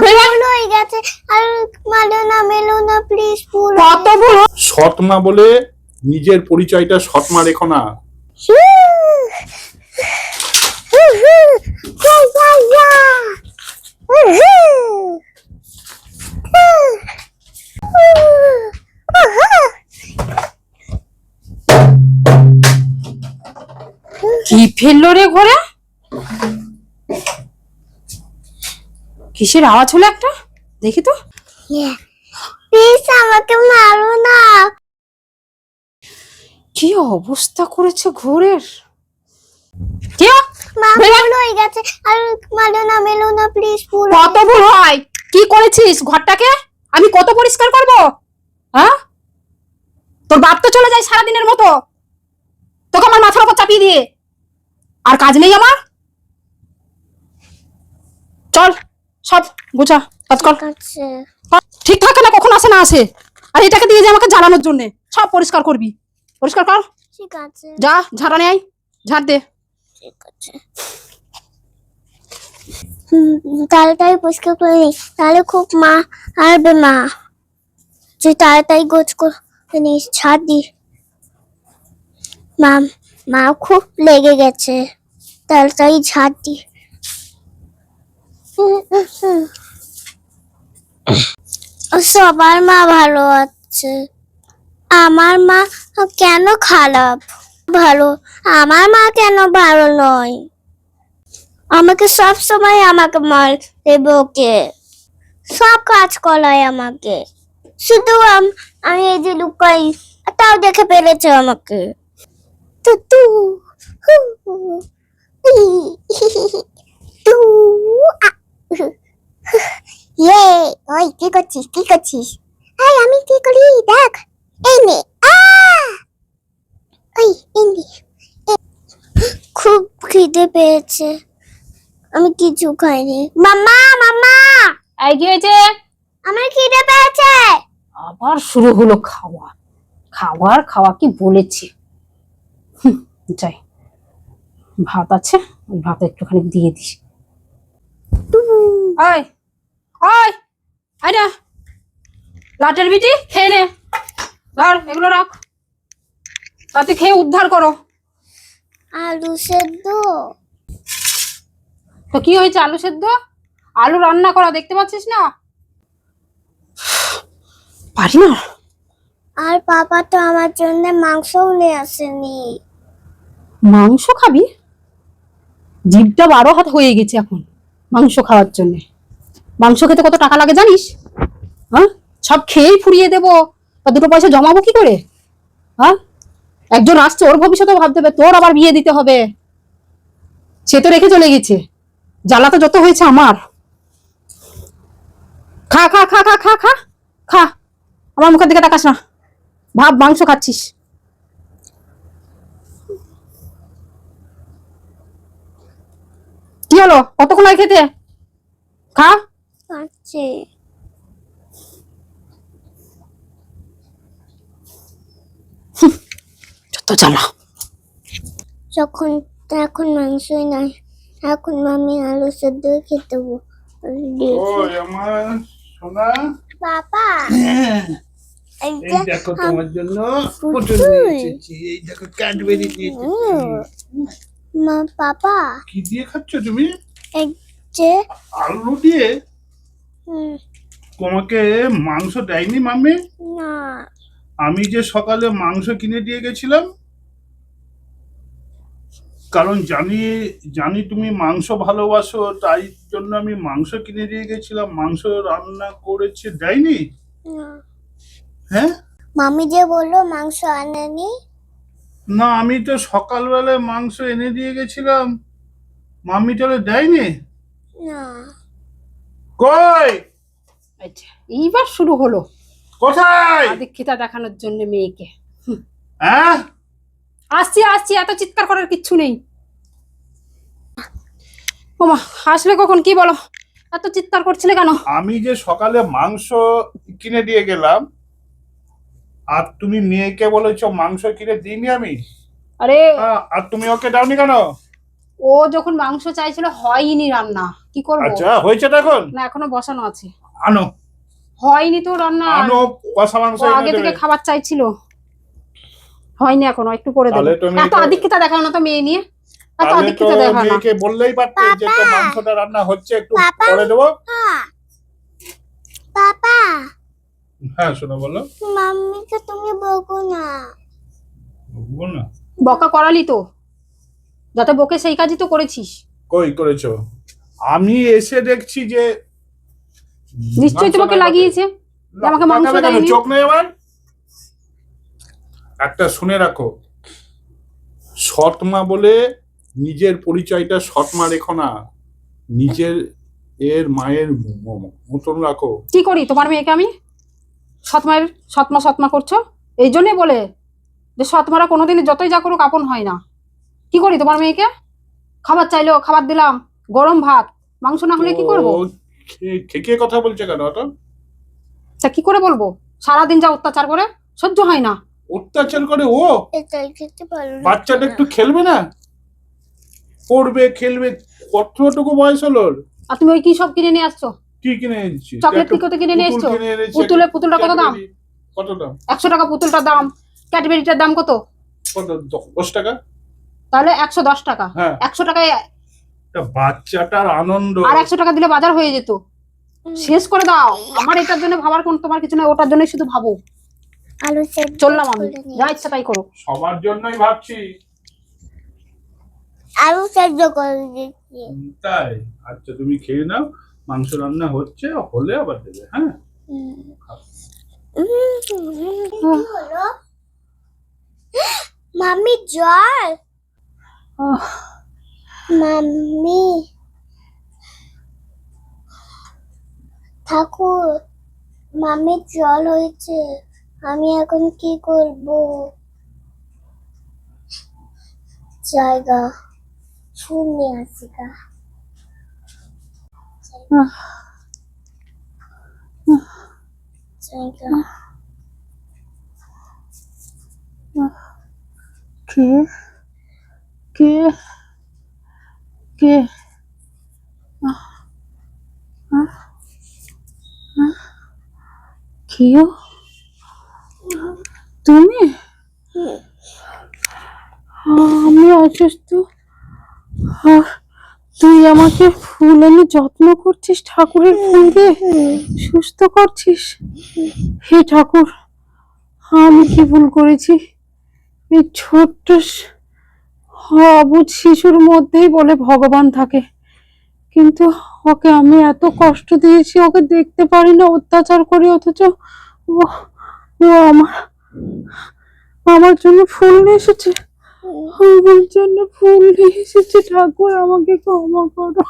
ভুল হয়ে গেছে, আর মেলো না প্লিজ। ভুল কত ভুল। সৎ মা বলে নিজের পরিচয়টা সৎ মা রেখো না। কি ফেললো রে ঘরে? কিসের আওয়াজ হলো একটা? দেখি তো। প্লিজ আমাকে মারো না। কি অবস্থা করেছে ঘরের! কি ভুল হয়ে গেছে, আর মেলো না প্লিজ। ভুল কত ভুল হয়! কি করেছিস ঘরটাকে? আমি কত পরিষ্কার করব? হ্যাঁ, তোর বাপ তো চলে যায় সারাদিনের মতো, তোকে আমার মাথার উপর চাপিয়ে দিয়ে। আর কাজ নেই আমার? চল সব গোছা কাজ কর। ঠিক থাকে না, কখন আসে না আসে। আর এটাকে দিয়ে যে আমাকে জ্বালানোর জন্য সব পরিষ্কার করবি। পরিষ্কার কর। ঠিক আছে, যা ঝাড়া নিয়ে আয়, ঝাড় দে। ঠিক আছে। তাড়াতাড়ি পরিষ্কার করে নি, তাহলে খুব মা আসবে। মা যে তাড়াতাড়ি গোছ করে নিস, ছাড় দি। মা মা খুব লেগে গেছে, তাড়াতাড়ি ঝাড় দি। সবার মা ভালো আছে, আমার মা কেন খারাপ? ভালো, আমার মা কেন ভালো নয়? আমাকে সব সময় আমাকে মার দেবে, ওকে সব কাজ করায় আমাকে। শুধু আমি এই যে লুকাই, তাও দেখে ফেলেছে আমাকে। তু তু ইয়ে, ওই কি করছিস, কি করছিস? এই আমি কি করি দেখ, এই নে। ওই এই নে। খুব খিদে পেয়েছে, আমি কিছু খাইনি। মাম্মা মাম্মা, এই কি হয়েছে? আমার খিদে পেয়েছে। আবার শুরু হলো খাওয়া। খাবার খাওয়া কি বলেছি? যাই, ভাত আছে, ওই ভাত একটুখানি দিয়ে দিস। ওই ওই আইডা, লাটের বিটি খেয়ে নে। ধর এগুলো রাখ, তাতে খেয়ে উদ্ধার করো। আলু সেদ্ধ। তো কি হয়েছে? আলু সেদ্ধ, আলু রান্না করা, দেখতে পাচ্ছিস না? পারি না। আর পাপা তো আমার জন্য মাংসও নিয়ে আসেনি। মাংস খাবি? জিভটা 12 হাত হয়ে গেছে এখন মাংস খাওয়ার জন্য। মাংস খেতে কত টাকা লাগে জানিস? হ্যাঁ, সব খেয়েই ফুরিয়ে দেবো, তা 2 পয়সা জমাবো কি করে? হ্যাঁ, একজন আসছে, ওর ভবিষ্যৎও ভাবতে হবে, তোর আবার বিয়ে দিতে হবে। সে তো রেখে চলে গেছে, জ্বালা তো যত হয়েছে আমার। খা খা খা খা খা খা খা, আমার মুখের দিকে তাকাস না। ভাব মাংস খাচ্ছিস। কি হলো, কতক্ষণ লাগে খেতে? খা। আচ্ছা, যত জ্বালা। যখন এখন মাংসই নাই, এখন আমি আলু সেদ্ধ খেতে ওই আমার সোনা, বাবা। এই এই দেখো তোমার জন্য পটল নিয়ে এসেছি। এই দেখো ক্যাডবেরি নিয়ে এসেছি। মা পাপা, কি দিয়ে খাচ্ছ তুমি? এই যে আলু দিয়ে? হুম, তোমাকে মাংস দেয়নি মাম্মি? না। আমি যে সকালে মাংস কিনে দিয়ে গেছিলাম, কারণ জানি জানি তুমি মাংস ভালোবাসো, তাই জন্য আমি মাংস কিনে দিয়ে গেছিলাম। মাংস রান্না করেছে, দেয়নি? না, হ্যাঁ, মামি যে বললো মাংস আনেনি। না আমি তো সকালবেলায় মাংস এনে দিয়ে গেছিলাম, মাম্মি তাহলে দেয়নি? না, কই? আচ্ছা, এইবার শুরু হলো কোথায়? আদিক্ষিতা দেখানোর জন্য মেয়েকে। হ্যাঁ, আসছি আসছি, এত চিৎকার করার কিচ্ছু নেই। ওমা, আসলে কখন? কি বলো, এত চিৎকার করছিলে কেন? আমি যে সকালে মাংস কিনে দিয়ে গেলাম, আর তুমি মেয়েকে বলেছো মাংস কিনে দিইনি আমি। আরে আর তুমি ওকে দাওনি কেন? ও যখন মাংস চাইছিল হয়নি রান্না, কি করবো? আচ্ছা হয়েছে এখন? না এখনো বসানো আছে। আনো হয়নি তো রান্না। আনো কষা মাংস ও এনে আগে থেকে দেবে। খাবার চাইছিল, হয়নি এখনো, একটু করে দেবো। তাহলে তুমি এত আদিক্ষেতা দেখাও না তো মেয়ে নিয়ে, এত তাহলে তো আদিক্ষেতা দেখাও না। মেয়েকে বললেই পারতে যে তো মাংসটা রান্না হচ্ছে, একটু করে দেবো। পাপা হ্যাঁ শোনো বলো। মাম্মিকে তুমি বকো না। বল না। বকা করালি তো, যাতে বকে সেই কাজই তো করেছিস। কই করেছো? আমি এসে দেখছি যে নিশ্চয়ই মাংস তোমাকে না লাগিয়েছে যে আমাকে মাংস তাকাবে কেন? দেয়নি। চোখ নেই আমার? একটা শুনে রাখো, সৎমা বলে নিজের পরিচয়টা সৎমা রেখো না, নিজের এর মায়ের মতন রাখো। কি করি তোমার মেয়েকে আমি? সৎমায়ের সৎমা সৎমা করছো, এই জন্যই বলে যে সৎমারা কোনোদিন যতই যা করুক আপন হয় না। কি করি তোমার মেয়েকে? খাবার চাইলো খাবার দিলাম, গরম ভাত, মাংস না হলে কি করবো? খেকে কথা বলছে কেন ওটা? তা কি করে বলবো? সারাদিন যা অত্যাচার করে সহ্য হয় না। অত্যাচার করে ও? এটাই খেতে ভালো লাগছে বাচ্চাটা না। একটু খেলবে না? পড়বে খেলবে, কতটুকু বয়স হলো ওর? আর তুমি ওই কি সব কিনে নিয়ে আসছো? কি কিনে এনেছি? চকলেট কি করতে কিনে নিয়ে এসছো? পুতুলটা কত দাম? কত দাম? 100 টাকা পুতুলটার দাম। ক্যাডবেরিটার দাম কত? কত? 10 টাকা? তাহলে 110 টাকা। হ্যাঁ 100 টাকায় তা বাচ্চাটার আনন্দ। আর 100 টাকা দিলে বাজার হয়ে যেত। শেষ করে দাও। আমার এটার জন্য ভাবার কোন তোমার কিছু না, ওটার জন্যই শুধু ভাবো। আলু সেদ্ধ চললাম আমি, করে নিয়ে যা ইচ্ছা তাই করো। সবার জন্যই ভাবছি। আলু সেদ্ধ করে দিচ্ছি। তাই? আচ্ছা তুমি খেয়ে নাও, মাংস রান্না হচ্ছে, হলে আবার দেবে। হ্যাঁ কি হলো? মাম্মি জ্বর। মাম্মি ঠাকুর, মাম্মির জ্বর হয়েছে, আমি এখন কি করব? জায়গা শুনে আসি গা। জায়গা কে কে কে কেউ? তুমি? আমি অসুস্থ আর তুই আমাকে ফুল এনে যত্ন করছিস, ঠাকুরের ফুল দিয়ে সুস্থ করছিস। হে ঠাকুর, আমি কি ভুল করেছি? এই ছোট্ট অবুঝ শিশুর মধ্যেই বলে ভগবান থাকে, কিন্তু ওকে আমি এত কষ্ট দিয়েছি, ওকে দেখতে পারি না, অত্যাচার করি, অথচ ও ও আমার জন্য ফুল নিয়ে এসেছে। আমার জন্য ফুল নিয়ে এসেছে। ঠাকুর আমাকে ক্ষমা করো।